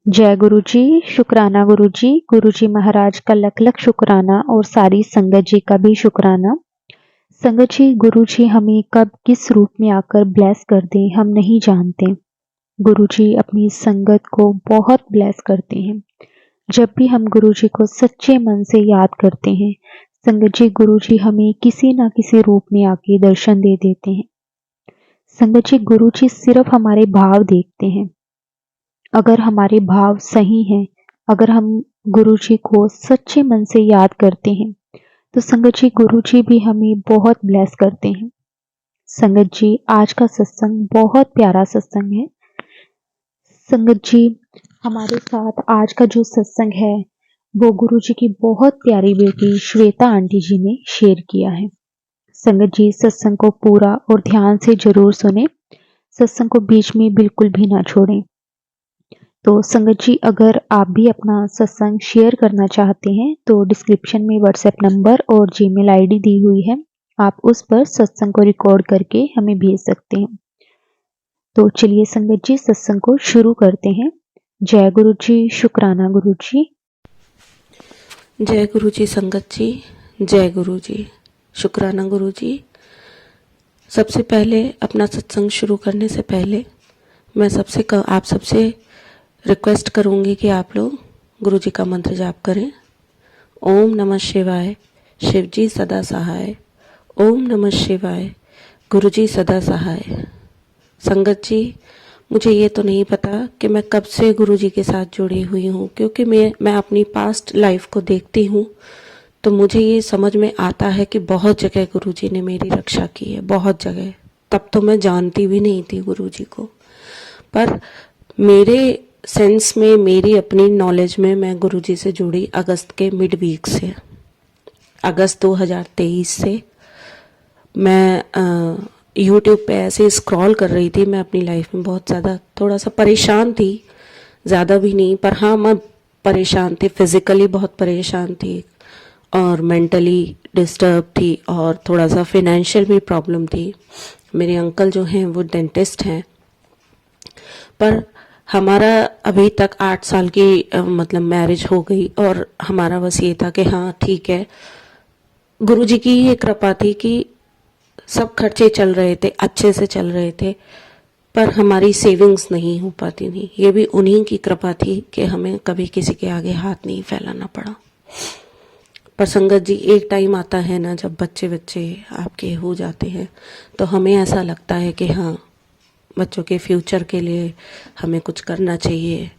जय गुरु जी, शुक्राना गुरु जी महाराज का लख लख शुक्राना और सारी संगत जी का भी शुक्राना। संगत जी, गुरु जी हमें कब किस रूप में आकर ब्लेस कर दें हम नहीं जानते। गुरु जी अपनी संगत को बहुत ब्लेस करते हैं। जब भी हम गुरु जी को सच्चे मन से याद करते हैं, संगत जी गुरु जी हमें किसी ना किसी रूप में आके दर्शन दे देते हैं। संगत जी गुरु जी सिर्फ हमारे भाव देखते हैं। अगर हमारे भाव सही हैं, अगर हम गुरु जी को सच्चे मन से याद करते हैं, तो संगत जी गुरु जी भी हमें बहुत ब्लेस करते हैं। संगत जी आज का सत्संग बहुत प्यारा सत्संग है। संगत जी हमारे साथ आज का जो सत्संग है वो गुरु जी की बहुत प्यारी बेटी श्वेता आंटी जी ने शेयर किया है। संगत जी सत्संग को पूरा और ध्यान से जरूर सुने, सत्संग को बीच में बिल्कुल भी ना छोड़ें। तो संगत जी अगर आप भी अपना सत्संग शेयर करना चाहते हैं तो डिस्क्रिप्शन में व्हाट्सएप नंबर और जीमेल आईडी दी हुई है, आप उस पर सत्संग को रिकॉर्ड करके हमें भेज सकते हैं। तो चलिए संगत जी सत्संग को शुरू करते हैं। जय गुरु जी, शुक्राना गुरु जी। जय गुरु जी संगत जी, जय गुरु जी, शुक्राना गुरु जी। सबसे पहले अपना सत्संग शुरू करने से पहले मैं आप सबसे रिक्वेस्ट करूंगी कि आप लोग गुरु जी का मंत्र जाप करें। ओम नमः शिवाय, शिव जी सदा सहाय। ओम नमः शिवाय, गुरु जी सदा सहाय। संगत जी मुझे ये तो नहीं पता कि मैं कब से गुरु जी के साथ जुड़ी हुई हूँ, क्योंकि मैं अपनी पास्ट लाइफ को देखती हूँ तो मुझे ये समझ में आता है कि बहुत जगह गुरु जी ने मेरी रक्षा की है, बहुत जगह। तब तो मैं जानती भी नहीं थी गुरु जी को, पर मेरे सेंस में, मेरी अपनी नॉलेज में मैं गुरु जी से जुड़ी अगस्त के मिड वीक से, अगस्त 2023 से। मैं यूट्यूब पे ऐसे स्क्रॉल कर रही थी। मैं अपनी लाइफ में बहुत ज़्यादा थोड़ा सा परेशान थी, ज़्यादा भी नहीं, पर हाँ मैं परेशान थी, फिज़िकली बहुत परेशान थी और मेंटली डिस्टर्ब थी और थोड़ा सा फिनेंशियल भी प्रॉब्लम थी। मेरे अंकल जो हैं वो डेंटिस्ट हैं, पर हमारा अभी तक 8 साल की मतलब मैरिज हो गई और हमारा बस ये था कि हाँ ठीक है, गुरु जी की ये कृपा थी कि सब खर्चे चल रहे थे, अच्छे से चल रहे थे, पर हमारी सेविंग्स नहीं हो पाती थी। ये भी उन्हीं की कृपा थी कि हमें कभी किसी के आगे हाथ नहीं फैलाना पड़ा। पर संगत जी एक टाइम आता है ना, जब बच्चे बच्चे आपके हो जाते हैं तो हमें ऐसा लगता है कि हाँ बच्चों के फ्यूचर के लिए हमें कुछ करना चाहिए,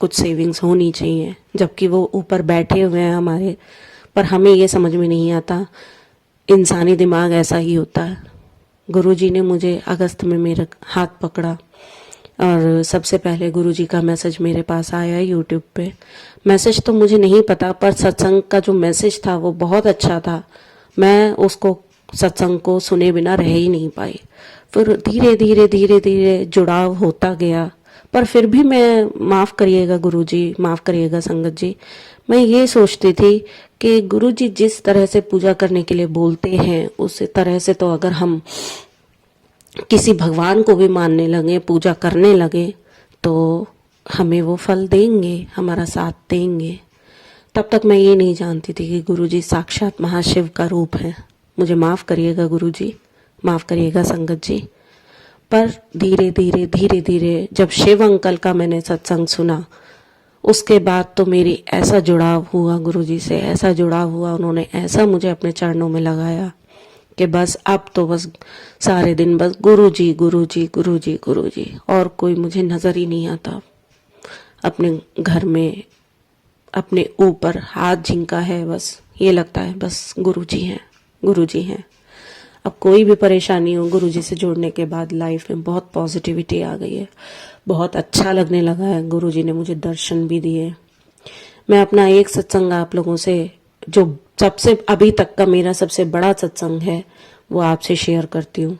कुछ सेविंग्स होनी चाहिए, जबकि वो ऊपर बैठे हुए हैं हमारे, पर हमें ये समझ में नहीं आता। इंसानी दिमाग ऐसा ही होता है। गुरुजी ने मुझे अगस्त में मेरा हाथ पकड़ा और सबसे पहले गुरुजी का मैसेज मेरे पास आया यूट्यूब पे। मैसेज तो मुझे नहीं पता, पर सत्संग का जो मैसेज था वो बहुत अच्छा था। मैं उसको सत्संग को सुने बिना रह ही नहीं पाई। फिर धीरे धीरे धीरे धीरे जुड़ाव होता गया, पर फिर भी मैं, माफ़ करिएगा गुरुजी, माफ़ करिएगा संगत जी, मैं ये सोचती थी कि गुरुजी जिस तरह से पूजा करने के लिए बोलते हैं उस तरह से तो अगर हम किसी भगवान को भी मानने लगे, पूजा करने लगे, तो हमें वो फल देंगे, हमारा साथ देंगे। तब तक मैं ये नहीं जानती थी कि गुरुजी साक्षात महाशिव का रूप है। मुझे माफ़ करिएगा गुरुजी, माफ़ करिएगा संगत जी। पर धीरे धीरे धीरे धीरे जब शिव अंकल का मैंने सत्संग सुना, उसके बाद तो मेरी ऐसा जुड़ाव हुआ गुरुजी से, ऐसा जुड़ाव हुआ, उन्होंने ऐसा मुझे अपने चरणों में लगाया कि बस अब तो बस सारे दिन बस गुरुजी गुरुजी गुरुजी गुरुजी, और कोई मुझे नज़र ही नहीं आता। अपने घर में अपने ऊपर हाथ झिंका है, बस ये लगता है बस गुरुजी हैं, गुरुजी हैं। अब कोई भी परेशानी हो, गुरुजी से जुड़ने के बाद लाइफ में बहुत पॉजिटिविटी आ गई है, बहुत अच्छा लगने लगा है। गुरुजी ने मुझे दर्शन भी दिए। मैं अपना एक सत्संग आप लोगों से, जो सबसे अभी तक का मेरा सबसे बड़ा सत्संग है, वो आपसे शेयर करती हूँ।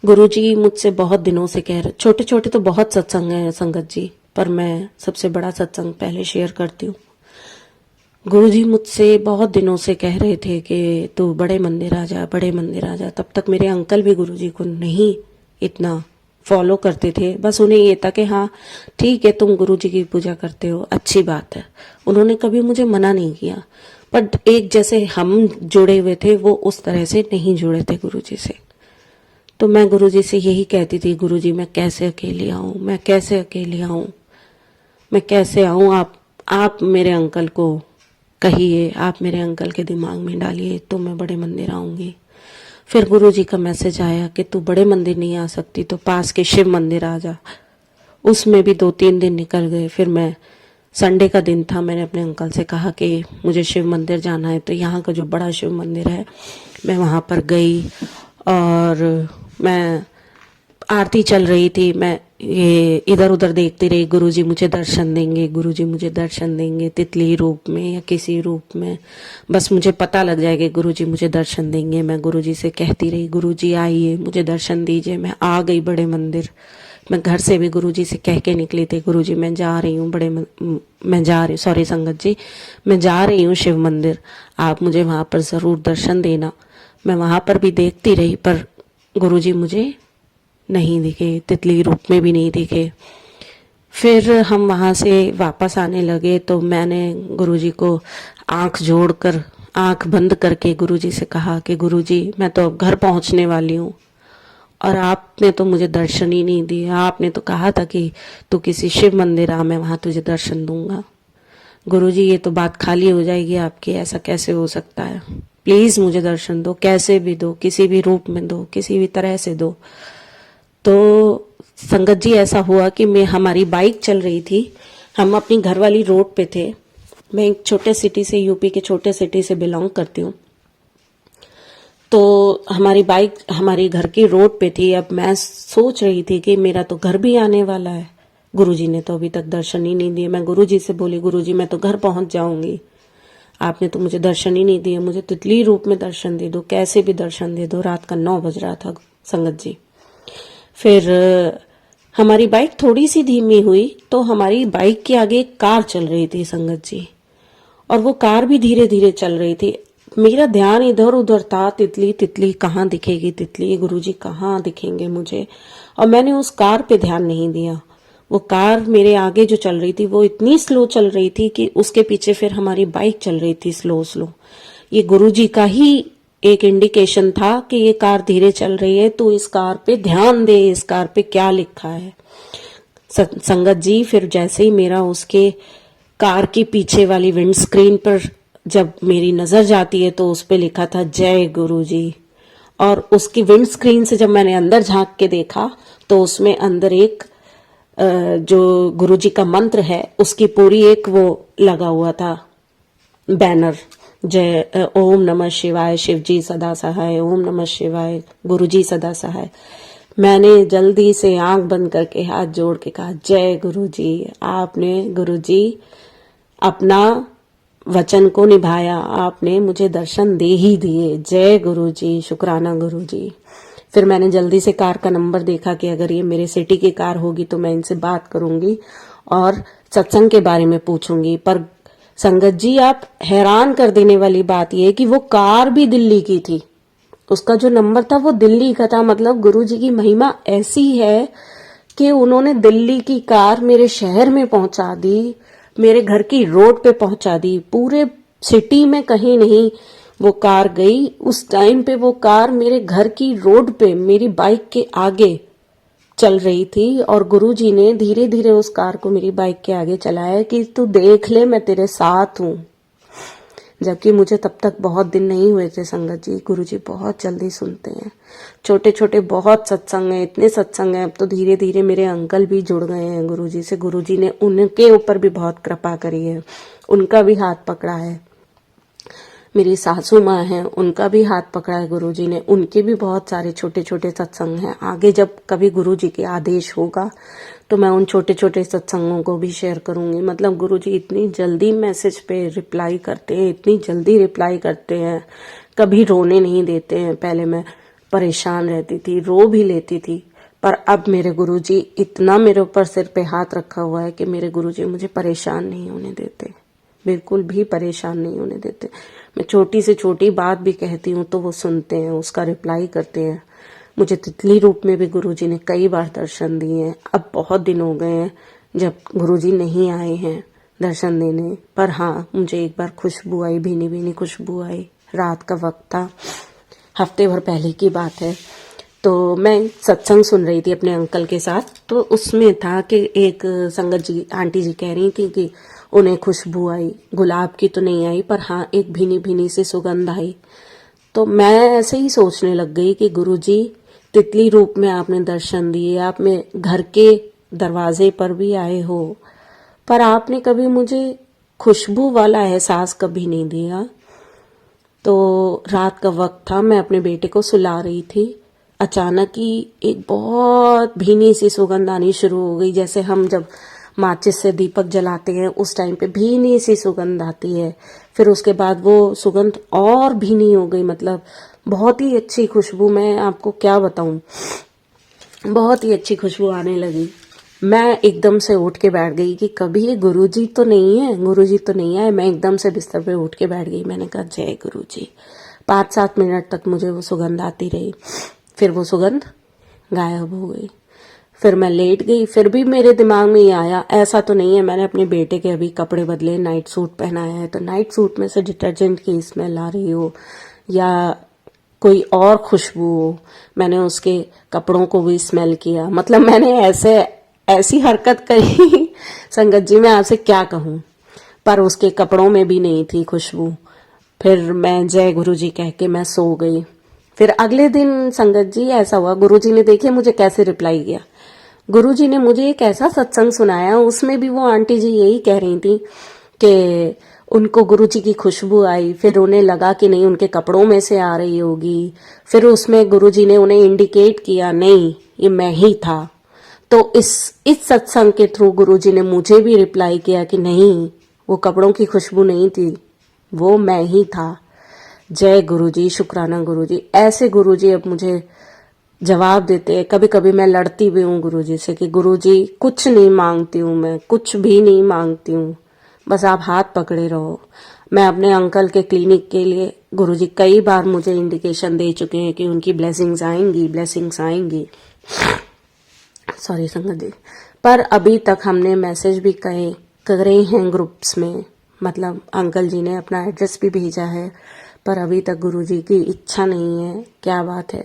गुरुजी मुझसे बहुत दिनों से कह रहे, छोटे छोटे तो बहुत सत्संग हैं संगत जी, पर मैं सबसे बड़ा सत्संग पहले शेयर करती हूँ। गुरुजी मुझसे बहुत दिनों से कह रहे थे कि तू बड़े मंदिर आ जा, बड़े मंदिर आ जा। तब तक मेरे अंकल भी गुरुजी को नहीं इतना फॉलो करते थे। बस उन्हें ये था कि हाँ ठीक है, तुम गुरुजी की पूजा करते हो, अच्छी बात है। उन्होंने कभी मुझे मना नहीं किया, बट एक जैसे हम जुड़े हुए थे वो उस तरह से नहीं जुड़े थे गुरुजी से। तो मैं गुरुजी से यही कहती थी, गुरुजी मैं कैसे अकेली आऊं, मैं कैसे अकेली आऊं, मैं कैसे आऊं, आप मेरे अंकल को कहिए, आप मेरे अंकल के दिमाग में डालिए तो मैं बड़े मंदिर आऊंगी। फिर गुरुजी का मैसेज आया कि तू बड़े मंदिर नहीं आ सकती तो पास के शिव मंदिर आ जा। उसमें भी 2-3 दिन निकल गए। फिर मैं संडे का दिन था, मैंने अपने अंकल से कहा कि मुझे शिव मंदिर जाना है। तो यहाँ का जो बड़ा शिव मंदिर है मैं वहाँ पर गई और मैं आरती चल रही थी, मैं ये इधर उधर देखती रही, गुरुजी मुझे दर्शन देंगे, गुरुजी मुझे दर्शन देंगे, तितली रूप में या किसी रूप में, बस मुझे पता लग जाएगा गुरुजी मुझे दर्शन देंगे। मैं गुरुजी से कहती रही, गुरुजी आइए मुझे दर्शन दीजिए। मैं आ गई बड़े मंदिर। मैं घर से भी गुरुजी से कह के निकली थी, गुरुजी मैं जा रही हूँ मैं जा रही, सॉरी संगत जी, मैं जा रही हूँ शिव मंदिर, आप मुझे वहाँ पर ज़रूर दर्शन देना। मैं वहाँ पर भी देखती रही पर गुरुजी मुझे नहीं दिखे, तितली रूप में भी नहीं दिखे। फिर हम वहाँ से वापस आने लगे तो मैंने गुरुजी को आंख बंद करके गुरुजी से कहा कि गुरुजी मैं तो अब घर पहुँचने वाली हूँ और आपने तो मुझे दर्शन ही नहीं दिए। आपने तो कहा था कि तू किसी शिव मंदिर आ, मैं वहाँ तुझे दर्शन दूंगा। गुरुजी ये तो बात खाली हो जाएगी आपकी, ऐसा कैसे हो सकता है? प्लीज मुझे दर्शन दो, कैसे भी दो, किसी भी रूप में दो, किसी भी तरह से दो। तो संगत जी ऐसा हुआ कि हमारी बाइक चल रही थी, हम अपनी घर वाली रोड पे थे। मैं एक छोटे सिटी से, यूपी के छोटे सिटी से बिलोंग करती हूँ। तो हमारी बाइक हमारी घर की रोड पे थी। अब मैं सोच रही थी कि मेरा तो घर भी आने वाला है, गुरुजी ने तो अभी तक दर्शन ही नहीं दिए। मैं गुरुजी से बोली, गुरुजी मैं तो घर पहुंच जाऊंगी, आपने तो मुझे दर्शन ही नहीं दिए, मुझे तितली रूप में दर्शन दे दो, कैसे भी दर्शन दे दो। रात का 9 बज रहा था संगत जी। फिर हमारी बाइक थोड़ी सी धीमी हुई तो हमारी बाइक के आगे एक कार चल रही थी संगत जी, और वो कार भी धीरे धीरे चल रही थी। मेरा ध्यान इधर उधर था, तितली तितली कहाँ दिखेगी, तितली गुरुजी कहाँ दिखेंगे मुझे, और मैंने उस कार पे ध्यान नहीं दिया। वो कार मेरे आगे जो चल रही थी वो इतनी स्लो चल रही थी कि उसके पीछे फिर हमारी बाइक चल रही थी स्लो स्लो। ये गुरुजी का ही एक इंडिकेशन था कि ये कार धीरे चल रही है, तो इस कार पे ध्यान दे, इस कार पे क्या लिखा है। संगत जी फिर जैसे ही मेरा उसके कार की पीछे वाली विंड स्क्रीन पर जब मेरी नजर जाती है तो उस पे लिखा था जय गुरुजी, और उसकी विंड स्क्रीन से जब मैंने अंदर झांक के देखा तो उसमें अंदर एक जो गुरुजी का मंत्र है उसकी पूरी एक वो लगा हुआ था बैनर, जय ओम नमः शिवाय, शिव जी सदा सहाय, ओम नमः शिवाय, गुरुजी सदा सहाय। मैंने जल्दी से आंख बंद करके हाथ जोड़ के कहा, जय गुरुजी, आपने गुरुजी अपना वचन को निभाया, आपने मुझे दर्शन दे ही दिए, जय गुरुजी, शुक्राना गुरुजी। फिर मैंने जल्दी से कार का नंबर देखा कि अगर ये मेरे सिटी की कार होगी तो मैं इनसे बात करूंगी और सत्संग के बारे में पूछूंगी। पर संगत जी आप हैरान कर देने वाली बात यह है कि वो कार भी दिल्ली की थी, उसका जो नंबर था वो दिल्ली का था। मतलब गुरुजी की महिमा ऐसी है कि उन्होंने दिल्ली की कार मेरे शहर में पहुंचा दी, मेरे घर की रोड पे पहुंचा दी, पूरे सिटी में कहीं नहीं वो कार गई। उस टाइम पे वो कार मेरे घर की रोड पे मेरी बाइक के आगे चल रही थी और गुरुजी ने धीरे धीरे उस कार को मेरी बाइक के आगे चलाया कि तू देख ले मैं तेरे साथ हूं। जबकि मुझे तब तक बहुत दिन नहीं हुए थे संगत जी। गुरुजी बहुत जल्दी सुनते हैं, छोटे छोटे बहुत सत्संग हैं, इतने सत्संग हैं। अब तो धीरे धीरे मेरे अंकल भी जुड़ गए हैं गुरुजी से, गुरुजी ने उनके ऊपर भी बहुत कृपा करी है, उनका भी हाथ पकड़ा है। मेरी सासू माँ हैं, उनका भी हाथ पकड़ा है गुरुजी ने, उनके भी बहुत सारे छोटे छोटे सत्संग हैं। आगे जब कभी गुरुजी के आदेश होगा तो मैं उन छोटे छोटे सत्संगों को भी शेयर करूंगी। मतलब गुरुजी इतनी जल्दी मैसेज पे रिप्लाई करते हैं, इतनी जल्दी रिप्लाई करते हैं, कभी रोने नहीं देते हैं। पहले मैं परेशान रहती थी, रो भी लेती थी, पर अब मेरे गुरुजी इतना मेरे ऊपर सिर पे हाथ रखा हुआ है कि मेरे गुरुजी मुझे परेशान नहीं होने देते, बिल्कुल भी परेशान नहीं होने देते। मैं छोटी से छोटी बात भी कहती हूँ तो वो सुनते हैं, उसका रिप्लाई करते हैं। मुझे तितली रूप में भी गुरुजी ने कई बार दर्शन दिए हैं। अब बहुत दिन हो गए हैं जब गुरुजी नहीं आए हैं दर्शन देने, पर हाँ मुझे एक बार खुशबू आई, भीनी भीनी खुशबू आई। रात का वक्त था, हफ्ते भर पहले की बात है। तो मैं सत्संग सुन रही थी अपने अंकल के साथ, तो उसमें था कि एक संगत जी आंटी जी कह रही थी कि उन्हें खुशबू आई, गुलाब की तो नहीं आई पर हाँ एक भीनी भीनी सी सुगंध आई। तो मैं ऐसे ही सोचने लग गई कि गुरुजी तितली रूप में आपने दर्शन दिए, आप में घर के दरवाजे पर भी आए हो, पर आपने कभी मुझे खुशबू वाला एहसास कभी नहीं दिया। तो रात का वक्त था, मैं अपने बेटे को सुला रही थी, अचानक ही एक बहुत भीनी सी सुगंध आनी शुरू हो गई, जैसे हम जब माचिस से दीपक जलाते हैं उस टाइम पे भीनी सी सुगंध आती है। फिर उसके बाद वो सुगंध और भीनी हो गई, मतलब बहुत ही अच्छी खुशबू, मैं आपको क्या बताऊं, बहुत ही अच्छी खुशबू आने लगी। मैं एकदम से उठ के बैठ गई कि कभी ये गुरुजी तो नहीं है, गुरुजी तो नहीं आए। मैं एकदम से बिस्तर पे उठ के बैठ गई, मैंने कहा जय गुरुजी। 5-7 मिनट तक मुझे वो सुगंध आती रही, फिर वो सुगंध गायब हो गई। फिर मैं लेट गई, फिर भी मेरे दिमाग में ये आया ऐसा तो नहीं है मैंने अपने बेटे के अभी कपड़े बदले, नाइट सूट पहनाया है तो नाइट सूट में से डिटर्जेंट की स्मेल आ रही हो या कोई और खुशबू हो। मैंने उसके कपड़ों को भी स्मेल किया, मतलब मैंने ऐसी हरकत करी संगत जी मैं आपसे क्या कहूँ, पर उसके कपड़ों में भी नहीं थी खुशबू। फिर मैं जय गुरुजी कह के मैं सो गई। फिर अगले दिन संगत जी ऐसा हुआ, गुरुजी ने देखिए मुझे कैसे रिप्लाई किया। गुरुजी ने मुझे एक ऐसा सत्संग सुनाया, उसमें भी वो आंटी जी यही कह रही थी कि उनको गुरुजी की खुशबू आई, फिर उन्हें लगा कि नहीं उनके कपड़ों में से आ रही होगी। फिर उसमें गुरुजी ने उन्हें इंडिकेट किया नहीं ये मैं ही था। तो इस सत्संग के थ्रू गुरुजी ने मुझे भी रिप्लाई किया कि नहीं वो कपड़ों की खुशबू नहीं थी, वो मैं ही था। जय गुरुजी, शुक्राना गुरुजी। ऐसे गुरुजी अब मुझे जवाब देते हैं। कभी कभी मैं लड़ती भी हूँ गुरुजी से कि गुरुजी कुछ नहीं मांगती हूँ, मैं कुछ भी नहीं मांगती हूँ, बस आप हाथ पकड़े रहो। मैं अपने अंकल के क्लिनिक के लिए गुरुजी कई बार मुझे इंडिकेशन दे चुके हैं कि उनकी ब्लेसिंग्स आएंगी। सॉरी संगत जी, पर अभी तक हमने मैसेज भी करे हैं ग्रुप्स में, मतलब अंकल जी ने अपना एड्रेस भी भेजा है, पर अभी तक गुरुजी की इच्छा नहीं है। क्या बात है,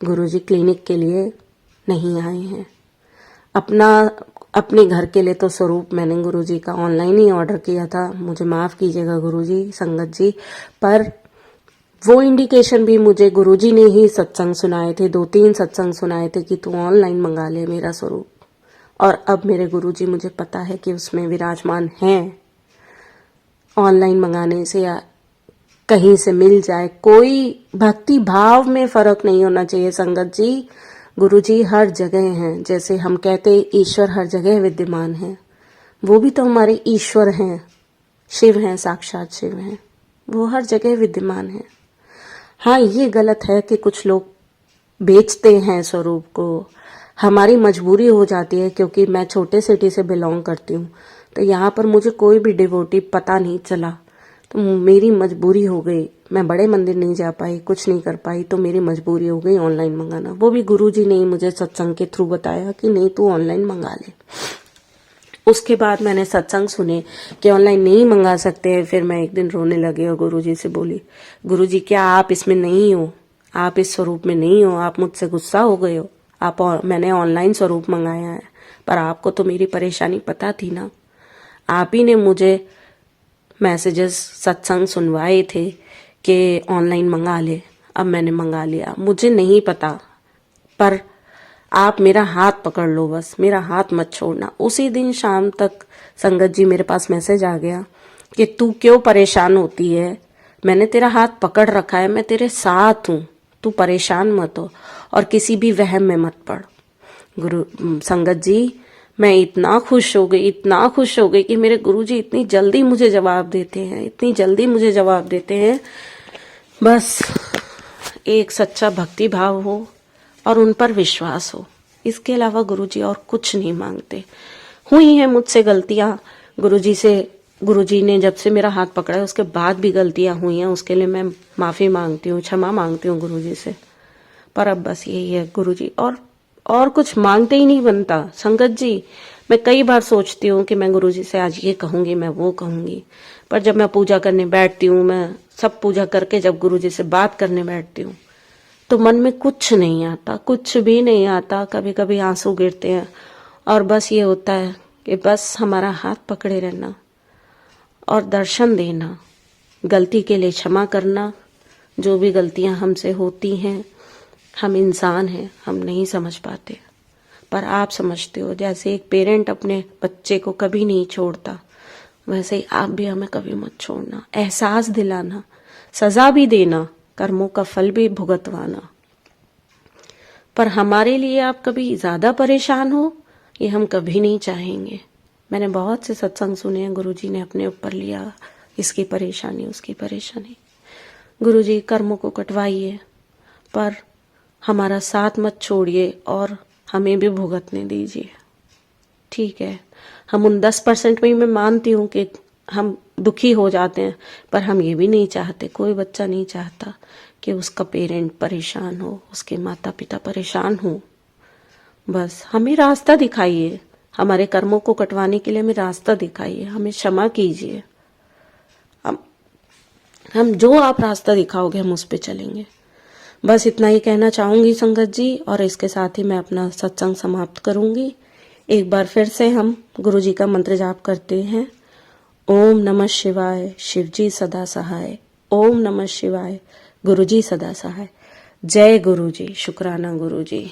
गुरुजी क्लिनिक के लिए नहीं आए हैं। अपने घर के लिए तो स्वरूप मैंने गुरुजी का ऑनलाइन ही ऑर्डर किया था, मुझे माफ कीजिएगा गुरुजी, संगत जी, पर वो इंडिकेशन भी मुझे गुरुजी ने ही सत्संग सुनाए थे, 2-3 सत्संग सुनाए थे कि तू ऑनलाइन मंगा ले मेरा स्वरूप। और अब मेरे गुरुजी मुझे पता है कि उसमें विराजमान हैं। ऑनलाइन मंगाने से या कहीं से मिल जाए, कोई भक्ति भाव में फर्क नहीं होना चाहिए संगत जी। गुरुजी हर जगह हैं, जैसे हम कहते हैं ईश्वर हर जगह विद्यमान है, वो भी तो हमारे ईश्वर हैं, शिव हैं, साक्षात शिव हैं, वो हर जगह विद्यमान है। हाँ ये गलत है कि कुछ लोग बेचते हैं स्वरूप को, हमारी मजबूरी हो जाती है, क्योंकि मैं छोटे सिटी से बिलोंग करती हूँ, तो यहाँ पर मुझे कोई भी डिवोटी पता नहीं चला, तो मेरी मजबूरी हो गई, मैं बड़े मंदिर नहीं जा पाई, कुछ नहीं कर पाई, तो मेरी मजबूरी हो गई ऑनलाइन मंगाना। वो भी गुरुजी ने ही मुझे सत्संग के थ्रू बताया कि नहीं तू ऑनलाइन मंगा ले। उसके बाद मैंने सत्संग सुने कि ऑनलाइन नहीं मंगा सकते हैं। फिर मैं एक दिन रोने लगी और गुरुजी से बोली, गुरुजी क्या आप इसमें नहीं हो, आप इस स्वरूप में नहीं हो, आप मुझसे गुस्सा हो गए हो, मैंने ऑनलाइन स्वरूप मंगाया है, पर आपको तो मेरी परेशानी पता थी ना, आप ही ने मुझे मैसेजेस सत्संग सुनवाए थे कि ऑनलाइन मंगा ले। अब मैंने मंगा लिया, मुझे नहीं पता, पर आप मेरा हाथ पकड़ लो, बस मेरा हाथ मत छोड़ना। उसी दिन शाम तक संगत जी मेरे पास मैसेज आ गया कि तू क्यों परेशान होती है, मैंने तेरा हाथ पकड़ रखा है, मैं तेरे साथ हूँ, तू परेशान मत हो और किसी भी वहम में मत पड़। संगत जी मैं इतना खुश हो गई कि मेरे गुरुजी इतनी जल्दी मुझे जवाब देते हैं, बस एक सच्चा भक्ति भाव हो और उन पर विश्वास हो, इसके अलावा गुरुजी और कुछ नहीं मांगते। हुई है मुझसे गलतियां, गुरुजी ने जब से मेरा हाथ पकड़ा है उसके बाद भी गलतियां हुई हैं, उसके लिए मैं माफी मांगती हूँ, क्षमा मांगती हूँ गुरुजी से, पर अब बस यही है गुरुजी, और कुछ मांगते ही नहीं बनता। संगत जी, मैं कई बार सोचती हूँ कि मैं गुरुजी से आज ये कहूंगी, मैं वो कहूंगी, पर जब मैं पूजा करने बैठती हूँ, मैं सब पूजा करके जब गुरुजी से बात करने बैठती हूँ, तो मन में कुछ नहीं आता, कुछ भी नहीं आता। कभी कभी आंसू गिरते हैं और बस ये होता है कि बस हमारा हाथ पकड़े रहना और दर्शन देना, गलती के लिए क्षमा करना। जो भी गलतियां हमसे होती हैं, हम इंसान हैं, हम नहीं समझ पाते, पर आप समझते हो। जैसे एक पेरेंट अपने बच्चे को कभी नहीं छोड़ता, वैसे ही आप भी हमें कभी मत छोड़ना। एहसास दिलाना, सजा भी देना, कर्मों का फल भी भुगतवाना, पर हमारे लिए आप कभी ज्यादा परेशान हो, ये हम कभी नहीं चाहेंगे। मैंने बहुत से सत्संग सुने हैं, गुरुजी ने अपने ऊपर लिया इसकी परेशानी, उसकी परेशानी। गुरुजी, कर्मों को कटवाइए, पर हमारा साथ मत छोड़िए और हमें भी भुगतने दीजिए। ठीक है, हम उन 10% में ही मैं मानती हूँ कि हम दुखी हो जाते हैं, पर हम ये भी नहीं चाहते, कोई बच्चा नहीं चाहता कि उसका पेरेंट परेशान हो, उसके माता पिता परेशान हो। बस हमें रास्ता दिखाइए, हमारे कर्मों को कटवाने के लिए हमें रास्ता दिखाइए, हमें क्षमा कीजिए। हम जो आप रास्ता दिखाओगे हम उस पे चलेंगे। बस इतना ही कहना चाहूंगी संगत जी, और इसके साथ ही मैं अपना सत्संग समाप्त करूंगी। एक बार फिर से हम गुरु जी का मंत्र जाप करते हैं। ओम नमः शिवाय, शिवजी सदा सहाय। ओम नमः शिवाय, गुरु जी सदा सहाय। जय गुरु जी, शुक्राना गुरु जी।